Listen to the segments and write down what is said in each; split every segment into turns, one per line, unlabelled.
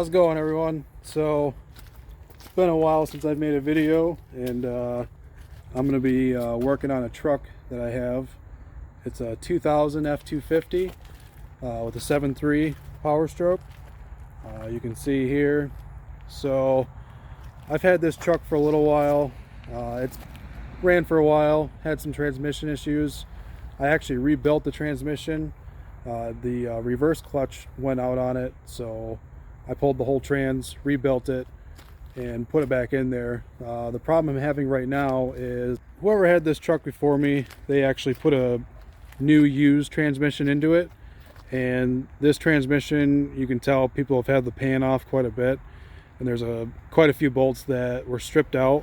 How's it going, everyone? So it's been a while since I've made a video, and I'm going to be working on a truck that I have. It's a 2000 F250 with a 7.3 POWERSTROKE. You can see here. So I've had this truck for a little while. It's ran for a while, had some transmission issues. I actually rebuilt the transmission. The reverse clutch went out on it, so I pulled the whole trans, rebuilt it, and put it back in there. The problem I'm having right now is whoever had this truck before me, they actually put a new used transmission into it, and this transmission, you can tell people have had the pan off quite a bit, and there's quite a few bolts that were stripped out,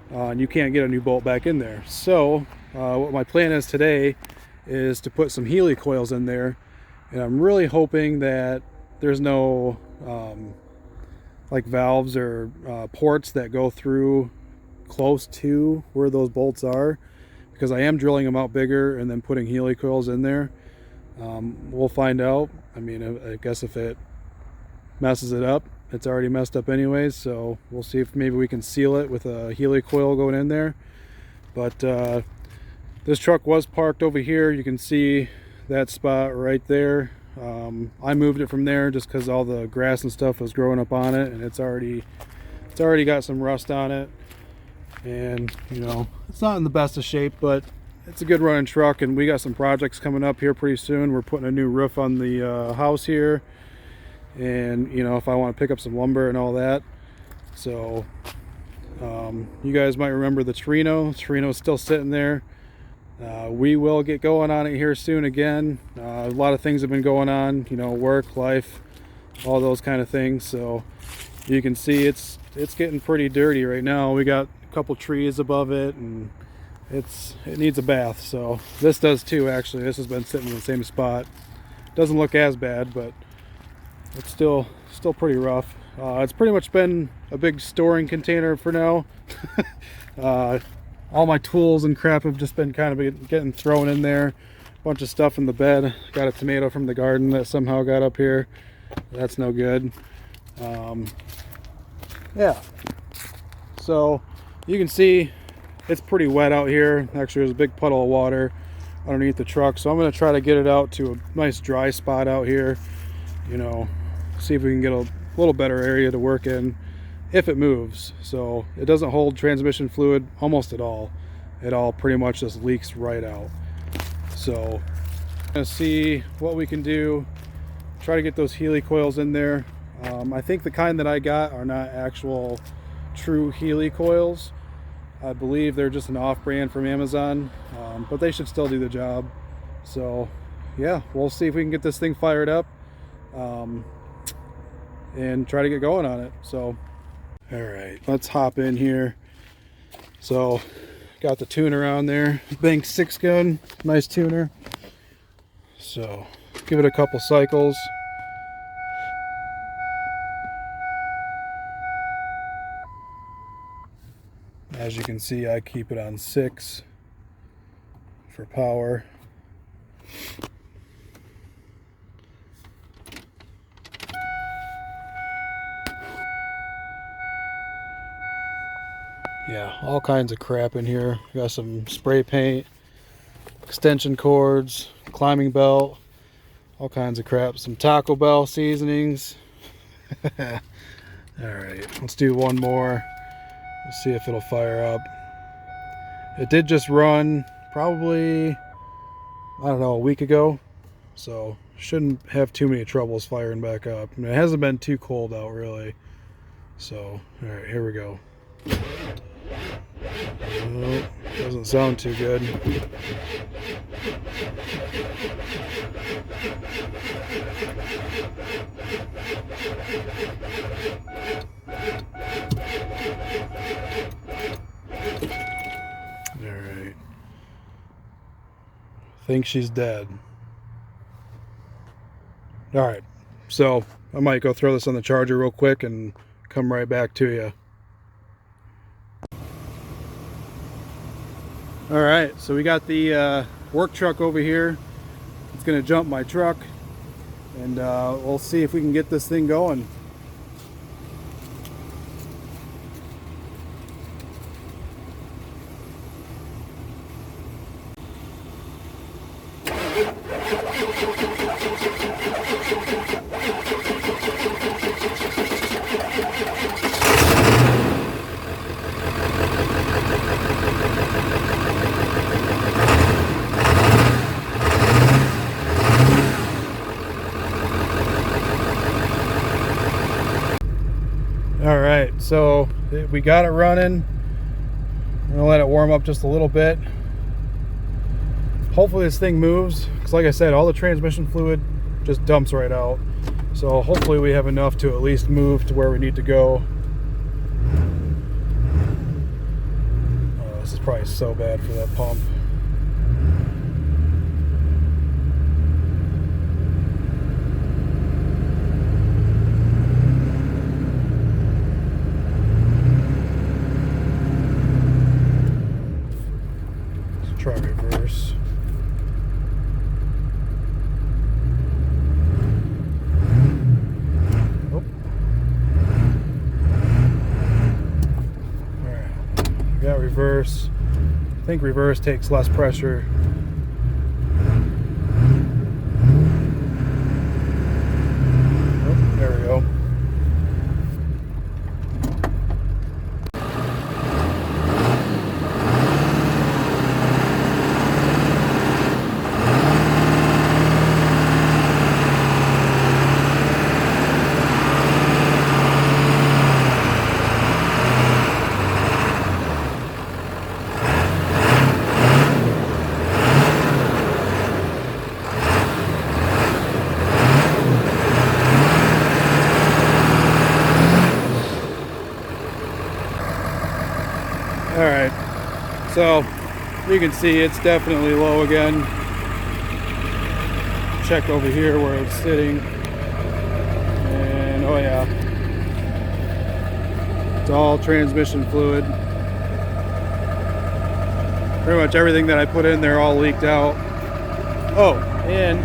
and you can't get a new bolt back in there. So what my plan is today is to put some helicoils in there, and I'm really hoping that there's no like valves or ports that go through close to where those bolts are, because I am drilling them out bigger and then putting helicoils in there. We'll find out. I mean, I guess if it messes it up, it's already messed up anyways, so we'll see if maybe we can seal it with a helicoil going in there. But this truck was parked over here. You can see that spot right there. I moved it from there just because all the grass and stuff was growing up on it, and it's already got some rust on it, and you know, it's not in the best of shape, but it's a good running truck. And we got some projects coming up here pretty soon. We're putting a new roof on the house here, and you know, if I want to pick up some lumber and all that. So you guys might remember the Torino's still sitting there. We will get going on it here soon again. A lot of things have been going on, you know, work, life, all those kind of things. So you can see it's getting pretty dirty right now. We got a couple trees above it, and it needs a bath. So this does too, actually. This has been sitting in the same spot. Doesn't look as bad, but it's still pretty rough. It's pretty much been a big storing container for now. All my tools and crap have just been kind of getting thrown in there. A bunch of stuff in the bed. Got a tomato from the garden that somehow got up here. That's no good. Yeah. So you can see it's pretty wet out here. Actually, there's a big puddle of water underneath the truck. So I'm going to try to get it out to a nice dry spot out here. You know, see if we can get a little better area to work in if it moves. So it doesn't hold transmission fluid almost at all. It all pretty much just leaks right out. So I'm gonna see what we can do, try to get those helicoils in there. I think the kind that I got are not actual true helicoils. I believe they're just an off-brand from Amazon, but they should still do the job. So yeah, we'll see if we can get this thing fired up and try to get going on it. So all right, let's hop in here. So got the tuner on there, Bank 6 gun, nice tuner. So give it a couple cycles. As you can see, I keep it on 6 for power. Yeah, all kinds of crap in here. Got some spray paint, extension cords, climbing belt, all kinds of crap. Some Taco Bell seasonings. All right, let's do one more. Let's see if it'll fire up. It did just run probably, I don't know, a week ago. So shouldn't have too many troubles firing back up. I mean, it hasn't been too cold out really. So, all right, here we go. Oh, doesn't sound too good. All right. Think she's dead. All right. So I might go throw this on the charger real quick and come right back to you. All right, so we got the work truck over here. It's gonna jump my truck, and we'll see if we can get this thing going. All right, so we got it running. I'm gonna let it warm up just a little bit. Hopefully this thing moves, because like I said, all the transmission fluid just dumps right out. So hopefully we have enough to at least move to where we need to go. Oh, this is probably so bad for that pump. Try reverse. Oh. Alright, got reverse. I think reverse takes less pressure. Oh, there we go. Alright, so you can see it's definitely low again. Check over here where it's sitting. And oh yeah, it's all transmission fluid. Pretty much everything that I put in there all leaked out. Oh, and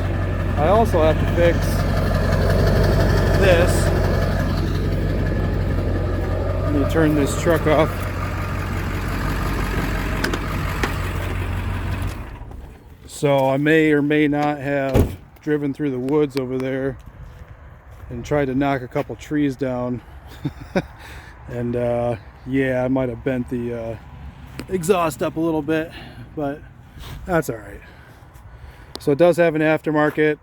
I also have to fix this. Let me turn this truck off. So I may or may not have driven through the woods over there and tried to knock a couple trees down. And yeah, I might have bent the exhaust up a little bit, but that's all right. So it does have an aftermarket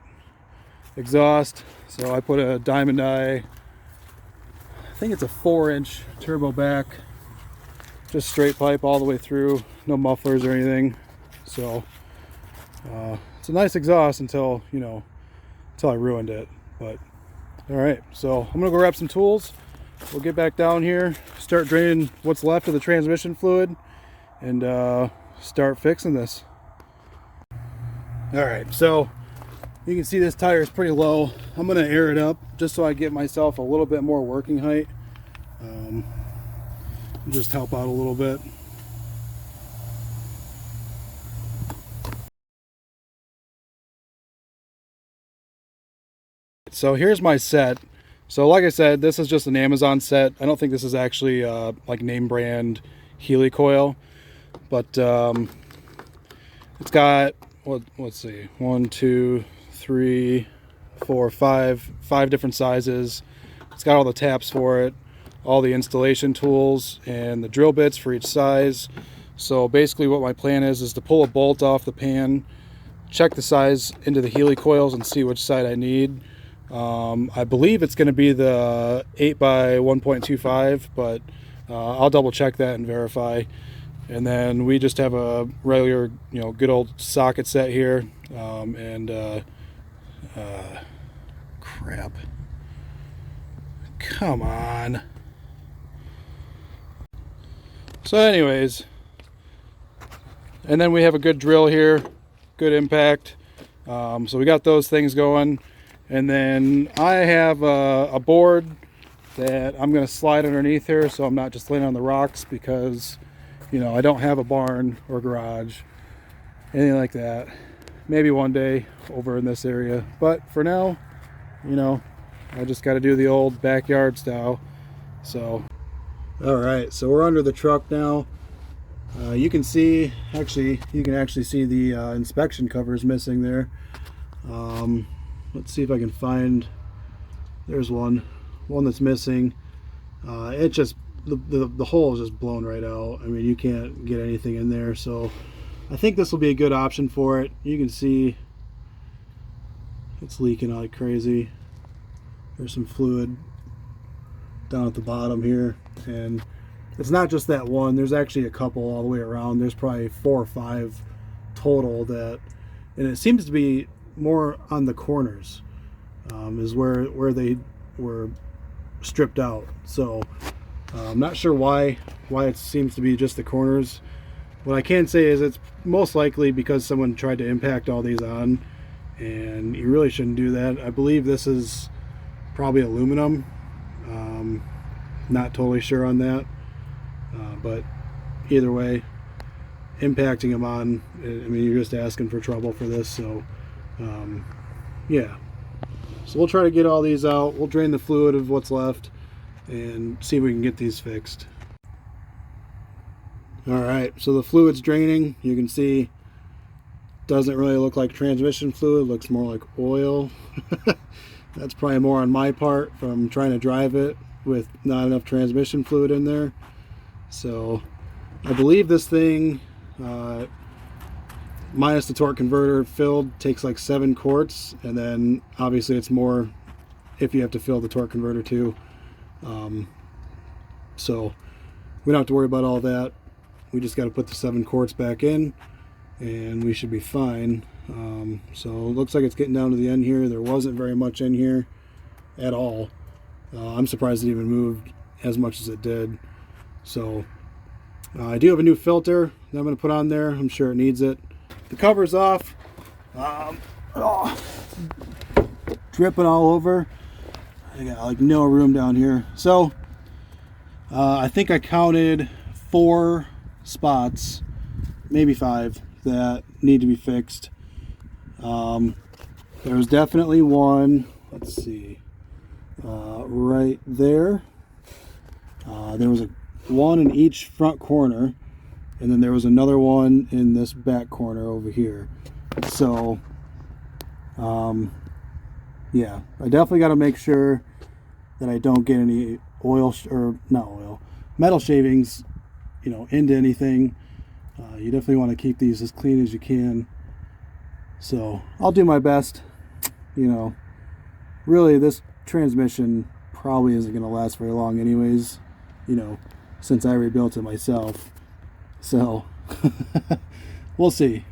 exhaust. So I put a diamond eye, I think it's a 4-inch turbo back, just straight pipe all the way through, no mufflers or anything. So it's a nice exhaust until, you know, until I ruined it. But all right, so I'm gonna go grab some tools. We'll get back down here, start draining what's left of the transmission fluid, and start fixing this. All right, so you can see this tire is pretty low. I'm gonna air it up just so I get myself a little bit more working height. Just help out a little bit. So here's my set. So like I said, this is just an Amazon set. I don't think this is actually like name brand helicoil, but it's got, let's see, 1, 2, 3, 4, 5 different sizes. It's got all the taps for it, all the installation tools, and the drill bits for each size. So basically what my plan is to pull a bolt off the pan, check the size into the helicoils and see which side I need. I believe it's going to be the 8x1.25, but I'll double check that and verify. And then we just have a regular, you know, good old socket set here. Crap. Come on. So anyways, and then we have a good drill here, good impact. So we got those things going. And then I have a board that I'm going to slide underneath here so I'm not just laying on the rocks, because, you know, I don't have a barn or garage, anything like that. Maybe one day over in this area. But for now, you know, I just got to do the old backyard style. So, all right, so we're under the truck now. You can see, actually, you can actually see the inspection covers missing there. Let's see if I can find, there's one that's missing. It just, the hole is just blown right out. I mean, you can't get anything in there, so I think this will be a good option for it. You can see it's leaking out like crazy. There's some fluid down at the bottom here, and it's not just that one. There's actually a couple all the way around. There's probably 4 or 5 total that, and it seems to be more on the corners, is where they were stripped out. So I'm not sure why it seems to be just the corners. What I can say is it's most likely because someone tried to impact all these on, and you really shouldn't do that. I believe this is probably aluminum. Not totally sure on that, but either way, impacting them on, I mean, you're just asking for trouble for this. So yeah, so we'll try to get all these out. We'll drain the fluid of what's left and see if we can get these fixed. All right, so the fluid's draining. You can see doesn't really look like transmission fluid, looks more like oil. That's probably more on my part from trying to drive it with not enough transmission fluid in there. So I believe this thing, minus the torque converter filled, takes like 7 quarts, and then obviously it's more if you have to fill the torque converter too. So we don't have to worry about all that. We just got to put the 7 quarts back in and we should be fine. So it looks like it's getting down to the end here. There wasn't very much in here at all. I'm surprised it even moved as much as it did. So I do have a new filter that I'm going to put on there. I'm sure it needs it. The cover's off. Dripping all over. I got like no room down here. So I think I counted 4 spots, maybe 5, that need to be fixed. There was definitely one, let's see, right there. There was one in each front corner, and then there was another one in this back corner over here. So yeah, I definitely got to make sure that I don't get any metal shavings, you know, into anything. You definitely want to keep these as clean as you can. So I'll do my best. You know, really this transmission probably isn't going to last very long anyways, you know, since I rebuilt it myself. So we'll see.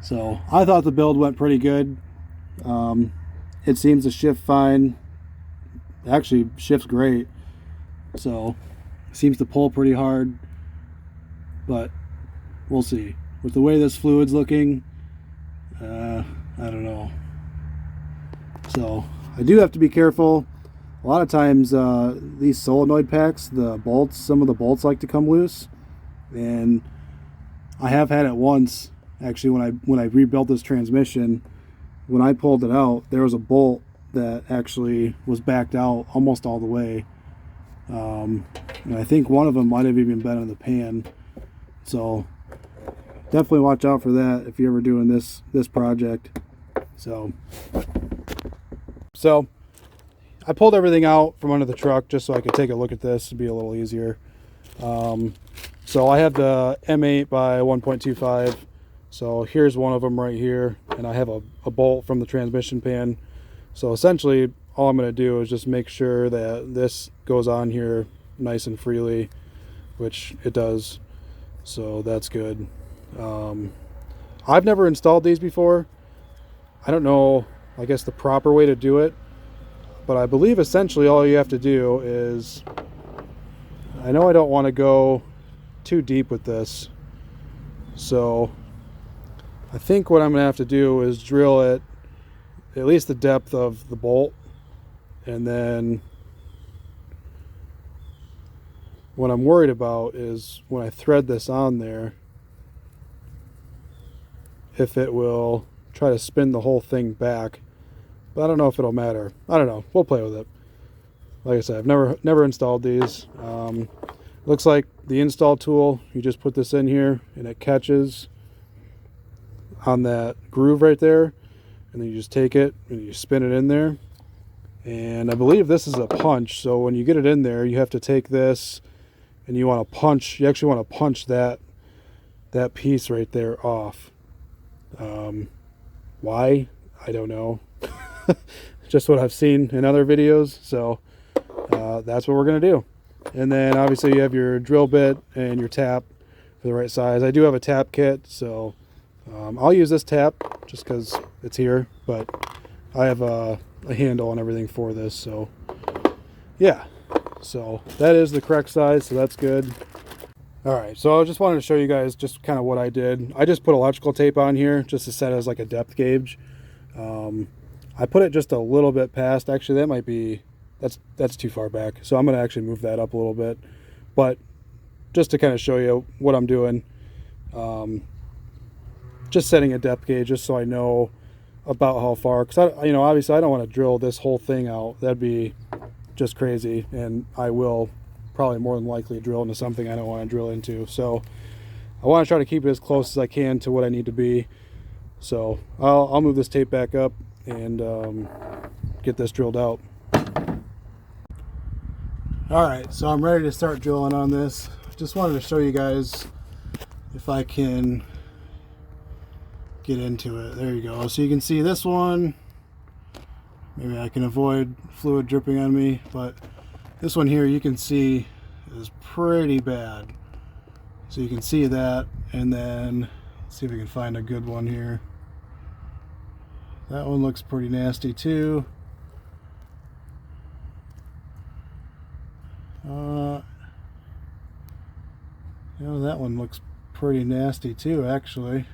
So I thought the build went pretty good. It seems to shift fine. Actually shifts great. So it seems to pull pretty hard, but we'll see. With the way this fluid's looking, I don't know. So I do have to be careful. A lot of times these solenoid packs, the bolts, some of the bolts like to come loose, and I have had it once actually when I rebuilt this transmission. When I pulled it out, there was a bolt that actually was backed out almost all the way. And I think one of them might have even been in the pan. So definitely watch out for that if you're ever doing this project. So I pulled everything out from under the truck just so I could take a look at this. It'd be a little easier. So I have the M8 by 1.25. So here's one of them right here, and I have a bolt from the transmission pan. So essentially all I'm going to do is just make sure that this goes on here nice and freely, which it does. So that's good. I've never installed these before. I don't know, I guess, the proper way to do it, but I believe essentially all you have to do is, I know I don't want to go too deep with this, so I think what I'm going to have to do is drill it at least the depth of the bolt, and then what I'm worried about is when I thread this on there, if it will try to spin the whole thing back. But I don't know if it'll matter. I don't know. We'll play with it. Like I said, I've never installed these. Looks like the install tool, you just put this in here and it catches on that groove right there, and then you just take it and you spin it in there. And I believe this is a punch, so when you get it in there, you have to take this and you want to punch, you actually want to punch that piece right there off. Why? I don't know. Just what I've seen in other videos, so that's what we're going to do. And then obviously you have your drill bit and your tap for the right size. I do have a tap kit, so I'll use this tap just because it's here, but I have a handle and everything for this, so yeah. So that is the correct size, so that's good. Alright, so I just wanted to show you guys just kind of what I did. I just put electrical tape on here just to set as like a depth gauge. I put it just a little bit past, actually that might be, that's too far back, so I'm going to actually move that up a little bit. But just to kind of show you what I'm doing, just setting a depth gauge just so I know about how far, because obviously I don't want to drill this whole thing out. That'd be just crazy, and I will probably more than likely drill into something I don't want to drill into. So I want to try to keep it as close as I can to what I need to be. So I'll move this tape back up and get this drilled out. Alright, so I'm ready to start drilling on this. Just wanted to show you guys if I can get into it. There you go. So you can see this one. Maybe I can avoid fluid dripping on me, but this one here you can see is pretty bad. So you can see that, and then let's see if we can find a good one here. That one looks pretty nasty too. That one looks pretty nasty too, actually.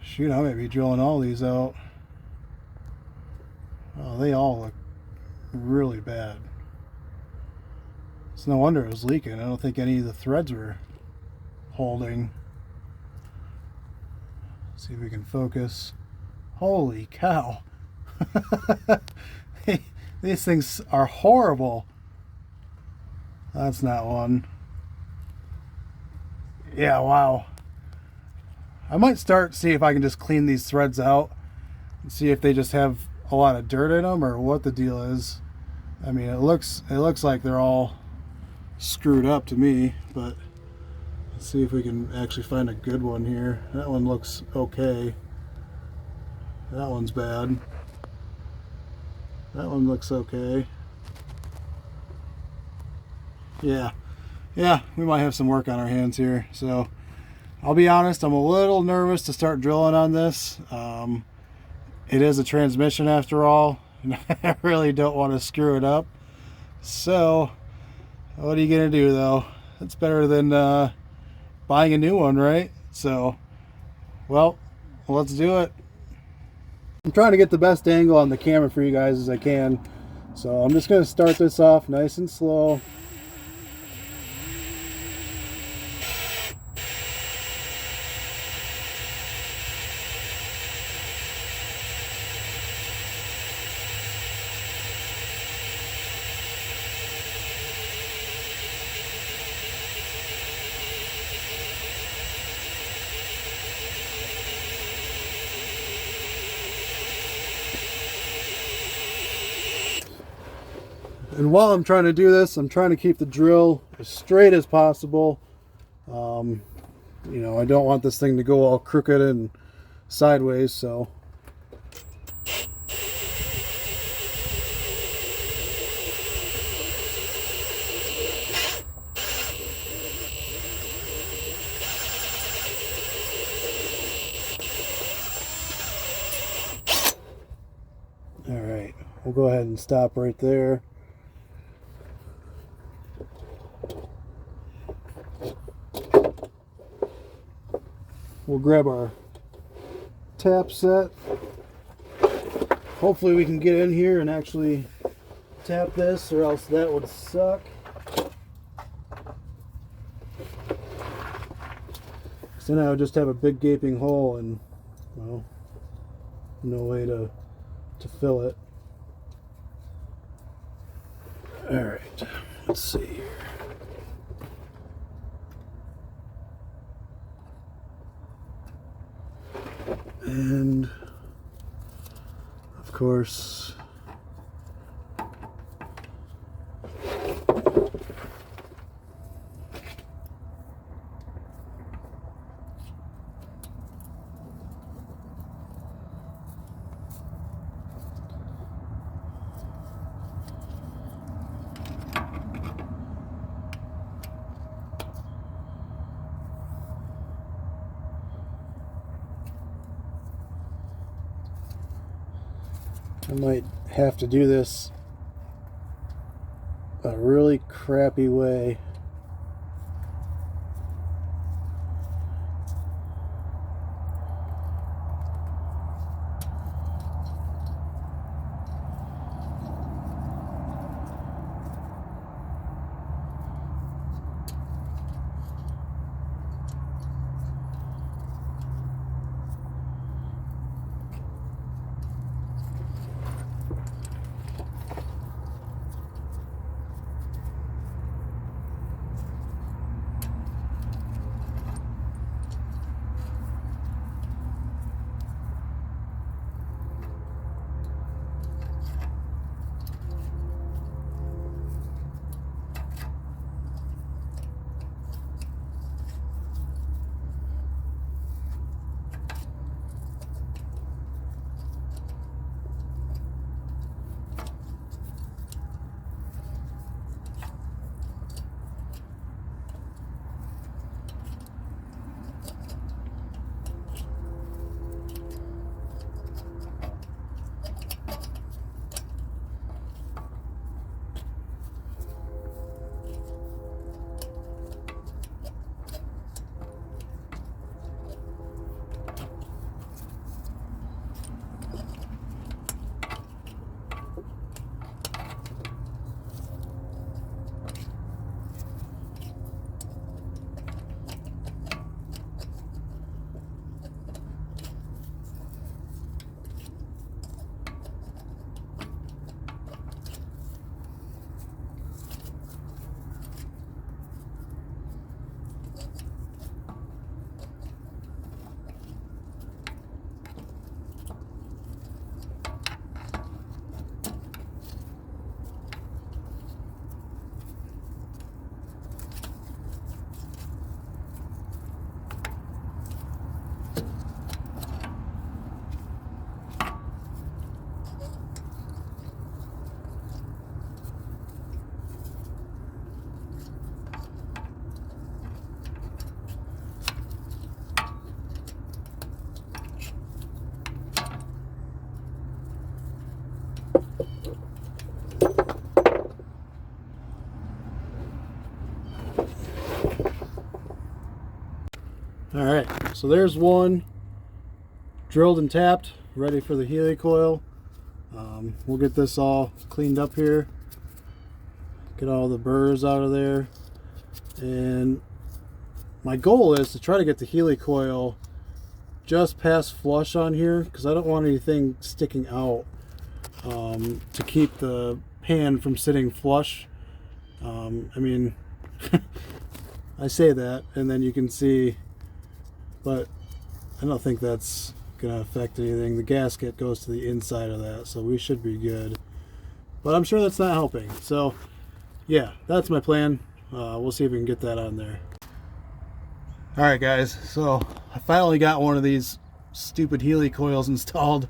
Shoot, I might be drilling all these out. Oh, they all look really bad. It's no wonder it was leaking. I don't think any of the threads were holding. Let's see if we can focus. Holy cow. These things are horrible. That's not one. Yeah, wow. I might see if I can just clean these threads out and see if they just have a lot of dirt in them or what the deal is. I mean, it looks like they're all screwed up to me, but let's see if we can actually find a good one here. That one looks okay. That one's bad. That one looks okay. Yeah, we might have some work on our hands here. So I'll be honest, I'm a little nervous to start drilling on this. It is a transmission after all, and I really don't want to screw it up. So what are you gonna do though? It's better than buying a new one, right? So, well, let's do it. I'm trying to get the best angle on the camera for you guys as I can. So I'm just gonna start this off nice and slow. And while I'm trying to do this, I'm trying to keep the drill as straight as possible. You know, I don't want this thing to go all crooked and sideways, so. All right, we'll go ahead and stop right there. We'll grab our tap set. Hopefully we can get in here and actually tap this, or else that would suck. So now I would just have a big gaping hole and, well, no way to fill it. All right, let's see here. And of course, I might have to do this a really crappy way. All right, so there's one drilled and tapped, ready for the helicoil. We'll get this all cleaned up here, get all the burrs out of there, and my goal is to try to get the helicoil just past flush on here, because I don't want anything sticking out to keep the pan from sitting flush. I mean, I say that, and then you can see, but I don't think that's going to affect anything. The gasket goes to the inside of that, so we should be good. But I'm sure that's not helping. So, yeah, that's my plan. We'll see if we can get that on there. Alright guys, so I finally got one of these stupid helicoils installed.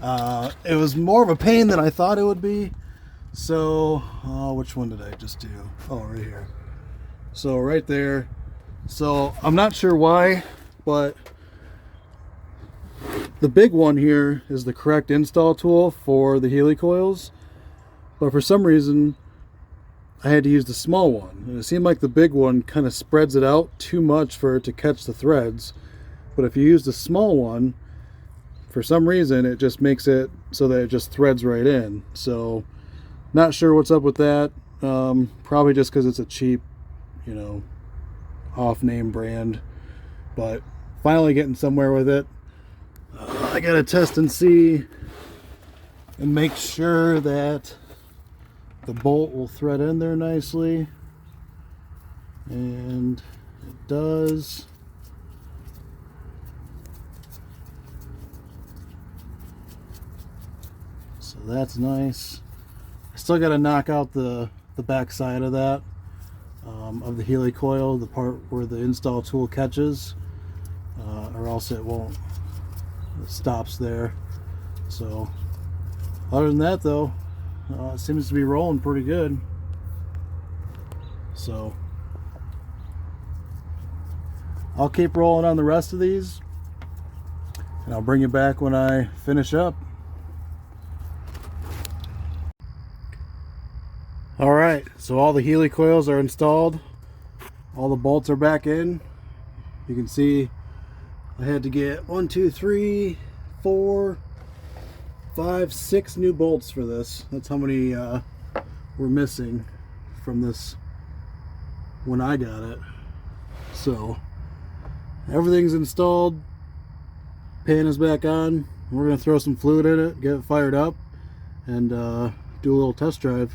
It was more of a pain than I thought it would be. So, which one did I just do? Oh, right here. So right there. So I'm not sure why, but the big one here is the correct install tool for the helicoils, but for some reason I had to use the small one, and it seemed like the big one kind of spreads it out too much for it to catch the threads. But if you use the small one, for some reason it just makes it so that it just threads right in. So not sure what's up with that. Probably just because it's a cheap, you know, off-name brand, but finally getting somewhere with it. I gotta test and see and make sure that the bolt will thread in there nicely, and it does. So that's nice. I still got to knock out the back side of that, of the helicoil, the part where the install tool catches, or else it won't. It stops there. So other than that though, it seems to be rolling pretty good. So I'll keep rolling on the rest of these, and I'll bring you back when I finish up. Alright, so all the helicoils are installed. All the bolts are back in. You can see I had to get 1, 2, 3, 4, 5, 6 new bolts for this. That's how many were missing from this when I got it. So everything's installed. Pan is back on. We're going to throw some fluid in it, get it fired up, and do a little test drive.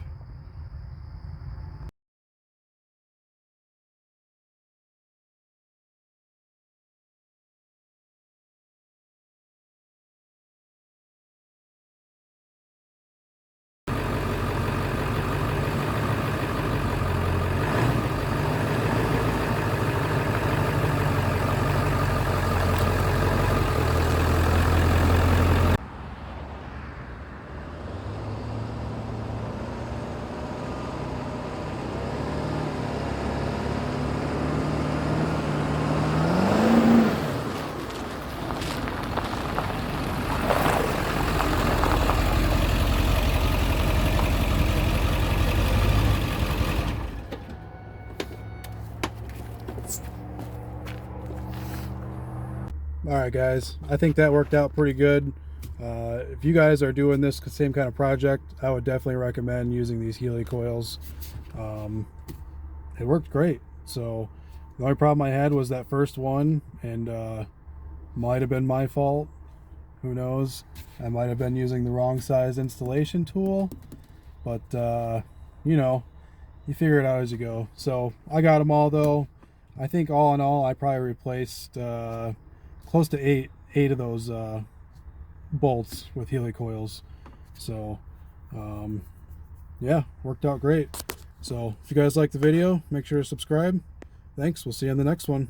Alright guys, I think that worked out pretty good. If you guys are doing this same kind of project, I would definitely recommend using these helicoils. It worked great. So the only problem I had was that first one, and might have been my fault. Who knows? I might have been using the wrong size installation tool, but you know, you figure it out as you go. So I got them all though. I think all in all I probably replaced close to eight of those bolts with helicoils. So yeah, worked out great. So if you guys like the video, make sure to subscribe. Thanks, we'll see you on the next one.